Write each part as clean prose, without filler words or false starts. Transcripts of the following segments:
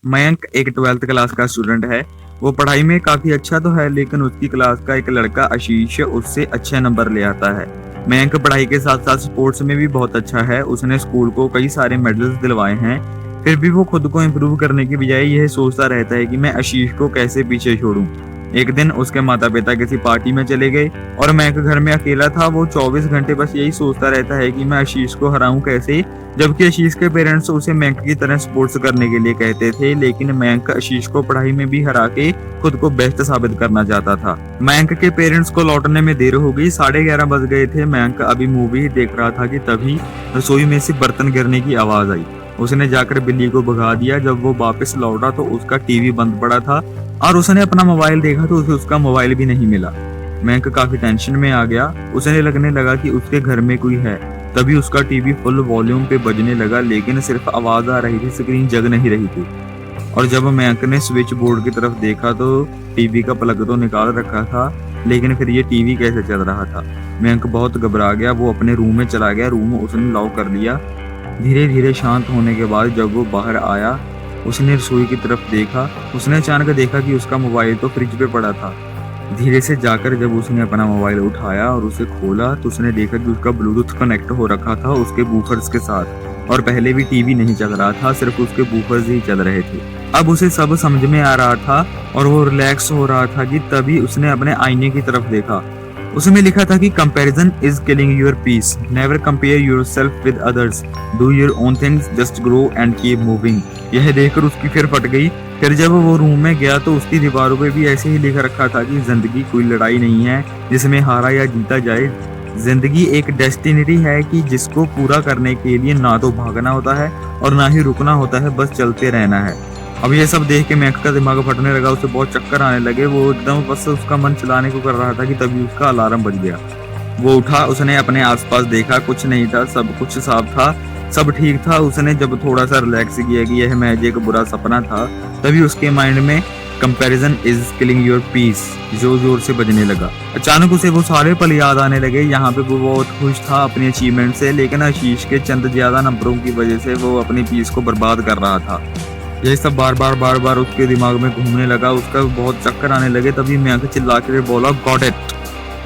मयंक एक 12th class का student है। वो पढ़ाई में काफी अच्छा तो है, लेकिन उसकी क्लास का एक लड़का आशीष उससे अच्छे नंबर ले आता है। मयंक पढ़ाई के साथ साथ स्पोर्ट्स में भी बहुत अच्छा है। उसने स्कूल को कई सारे मेडल्स दिलवाए हैं। फिर भी वो खुद को इम्प्रूव करने की बजाय यह सोचता रहता है कि मैं आशीष को कैसे पीछे छोड़ूं। एक दिन उसके माता पिता किसी पार्टी में चले गए और मयंक घर में अकेला था। वो 24 घंटे बस यही सोचता रहता है कि मैं आशीष को हराऊं कैसे, जबकि आशीष के पेरेंट्स उसे मयंक की तरह स्पोर्ट्स करने के लिए कहते थे, लेकिन मयंक आशीष को पढ़ाई में भी हरा के खुद को बेस्ट साबित करना चाहता था। मयंक के पेरेंट्स को लौटने में देर हो गई, 11:30 बज गए थे। मयंक अभी मूवी देख रहा था कि तभी रसोई में से बर्तन गिरने की आवाज आई। उसने जाकर बिल्ली को भगा दिया। जब वो वापस लौटा तो उसका टीवी बंद पड़ा था और उसने अपना मोबाइल देखा तो उसे उसका मोबाइल भी नहीं मिला। मयंक काफी टेंशन में आ गया। उसे लगने लगा कि उसके घर में कोई है। तभी उसका टीवी फुल वॉल्यूम पे बजने लगा, लेकिन सिर्फ आवाज आ रही थी, स्क्रीन जग नहीं रही थी। और जब मयंक ने स्विच बोर्ड की तरफ देखा तो टीवी का प्लग तो निकाल रखा था, लेकिन फिर ये टीवी कैसे चल रहा था। मयंक बहुत घबरा गया। वो अपने रूम में चला गया। रूम उसने लॉक कर लिया। धीरे धीरे शांत होने के बाद जब वो बाहर आया, उसने रसोई की तरफ देखा। उसने अचानक देखा कि उसका मोबाइल तो फ्रिज पे पड़ा था। धीरे से जाकर जब उसने अपना मोबाइल उठाया और उसे खोला तो उसने देखा कि उसका ब्लूटूथ कनेक्ट हो रखा था उसके बूफर्स के साथ, और पहले भी टीवी नहीं चल रहा था, सिर्फ उसके बूफर्स ही चल रहे थे। अब उसे सब समझ में आ रहा था और वो रिलैक्स हो रहा था कि तभी उसने अपने आईने की तरफ देखा। उसमें लिखा था कि comparison is killing your peace, never compare yourself with others, do your own things, just grow and keep moving. यह देखकर उसकी फिर फट गई। फिर जब वो रूम में गया तो उसकी दीवारों पे भी ऐसे ही लिख रखा था कि जिंदगी कोई लड़ाई नहीं है जिसमें हारा या जीता जाए। जिंदगी एक डेस्टिनी है कि जिसको पूरा करने के लिए ना तो भागना होता है और ना ही रुकना होता है, बस चलते रहना है। अब ये सब देख के मयंक का दिमाग फटने लगा। उसे बहुत चक्कर आने लगे। वो एकदम बस उसका मन चलाने को कर रहा था कि तभी उसका अलार्म बज गया। वो उठा। उसने अपने आसपास देखा, कुछ नहीं था, सब कुछ साफ था, सब ठीक था। उसने जब थोड़ा सा रिलैक्स किया कि यह महज एक बुरा सपना था, तभी उसके माइंड में comparison is killing your peace जोर जोर से बजने लगा। अचानक उसे वो सारे पल याद आने लगे। यहाँ पे वो बहुत खुश था अपने अचीवमेंट से, लेकिन आशीष के चंद ज्यादा नंबरों की वजह से वो अपनी पीस को बर्बाद कर रहा था। यही सब बार बार उसके दिमाग में घूमने लगा। उसका बहुत चक्कर आने लगे। तभी मयंक चिल्ला के बोला गॉट इट,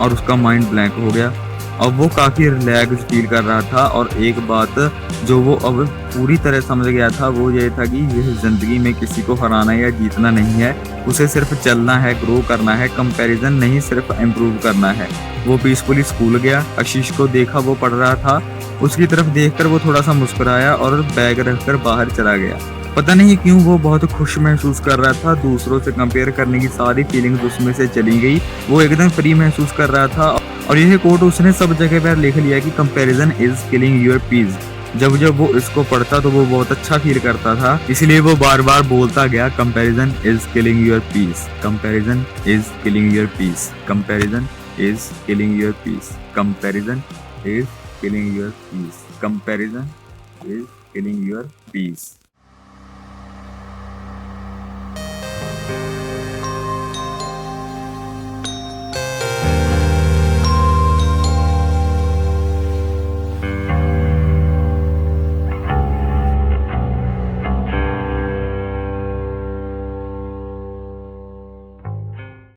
और उसका माइंड ब्लैंक हो गया। अब वो काफी रिलैक्स फील कर रहा था, और एक बात जो वो अब पूरी तरह समझ गया था वो ये था कि यह जिंदगी में किसी को हराना या जीतना नहीं है, उसे सिर्फ चलना है, ग्रो करना है, कंपैरिजन नहीं, सिर्फ इम्प्रूव करना है। वो पीसफुली स्कूल गया। आशीष को देखा, वो पढ़ रहा था। उसकी तरफ देखकर वो थोड़ा सा मुस्कुराया और बैग रखकर बाहर चला गया। पता नहीं क्यों वो बहुत खुश महसूस कर रहा था। दूसरों से कंपेयर करने की सारी फीलिंग्स उसमें से चली गई। वो एकदम फ्री महसूस कर रहा था। और यह कोट उसने सब जगह पर लिख लिया कि comparison is killing your peace. जब जब वो इसको पढ़ता तो वो बहुत अच्छा फील करता था, इसलिए वो बार बार बोलता गया comparison is killing your peace, comparison is killing your peace, comparison is killing your peace, comparison is killing your peace, comparison is killing your piece.